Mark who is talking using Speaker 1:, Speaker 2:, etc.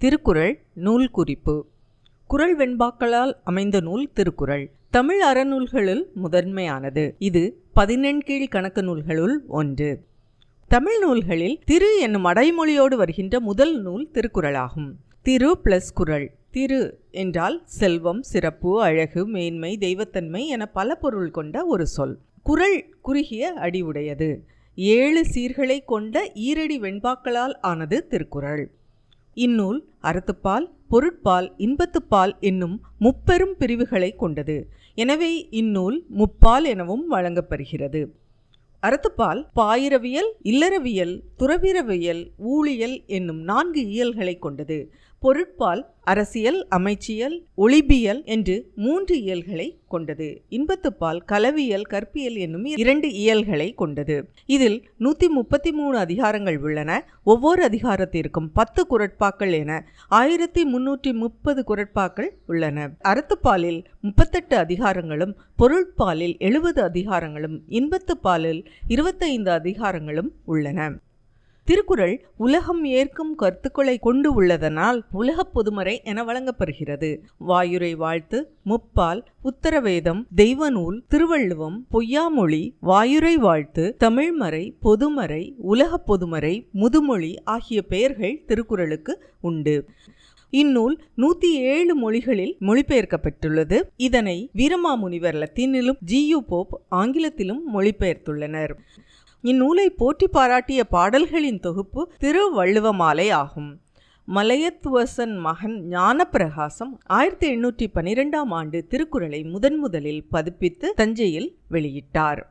Speaker 1: திருக்குறள் நூல் குறிப்பு. குறள் வெண்பாக்களால் அமைந்த நூல் திருக்குறள். தமிழ் அறநூல்களுள் முதன்மையானது. இது 14 கணக்கு நூல்களுள் ஒன்று. தமிழ் நூல்களில் திரு என்னும் அடைமொழியோடு வருகின்ற முதல் நூல் திருக்குறளாகும். திரு பிளஸ் குறள். திரு என்றால் செல்வம், சிறப்பு, அழகு, மேன்மை, தெய்வத்தன்மை என பல பொருள் கொண்ட ஒரு சொல். குறள் குறுகிய அடிவுடையது. 7 சீர்களை கொண்ட ஈரடி வெண்பாக்களால் ஆனது திருக்குறள். இந்நூல் அறத்துப்பால், பொருட்பால், இன்பத்துப்பால் என்னும் முப்பெரும் பிரிவுகளை கொண்டது. எனவே இந்நூல் முப்பால் எனவும் வழங்கப்படுகிறது. அறத்துப்பால் பாயிரவியல், இல்லறவியல், துறவிரவியல், ஊழியல் என்னும் 4 இயல்களை கொண்டது. பொருட்பால் அரசியல், அமைச்சியல், ஒளிபியல் என்று 3 இயல்களை கொண்டது. இன்பத்துப்பால் கலவியல், கற்பியல் என்னும் 2 இயல்களை கொண்டது. இதில் 133 அதிகாரங்கள் உள்ளன. ஒவ்வொரு அதிகாரத்திற்கும் 10 குறட்பாக்கள் என 1330 குறட்பாக்கள் உள்ளன. அறத்துப்பாலில் 38 அதிகாரங்களும், பொருட்பாலில் 70 அதிகாரங்களும், இன்பத்துப்பாலில் 25 அதிகாரங்களும் உள்ளன. திருக்குறள் உலகம் ஏற்கும் கருத்துக்களை கொண்டு உள்ளதனால் உலகப் பொதுமறை என வழங்கப்படுகிறது. வாயுரை வாழ்த்து, முப்பால், உத்தரவேதம், தெய்வநூல், திருவள்ளுவம், பொய்யாமொழி, வாயுரை வாழ்த்து, தமிழ்மறை, பொதுமறை, உலகப் பொதுமறை, முதுமொழி ஆகிய பெயர்கள் திருக்குறளுக்கு உண்டு. இந்நூல் 107 மொழிகளில் மொழிபெயர்க்கப்பட்டுள்ளது. இதனை வீரமாமுனிவர் லத்தீனிலும், ஜி.யு. போப் ஆங்கிலத்திலும் மொழிபெயர்த்துள்ளனர். இந்நூலை போற்றி பாராட்டிய பாடல்களின் தொகுப்பு திருவள்ளுவமாலை ஆகும். மலையத்துவசன் மகன் ஞானப்பிரகாசம் 1812 திருக்குறளை முதலில் பதிப்பித்து தஞ்சையில் வெளியிட்டார்.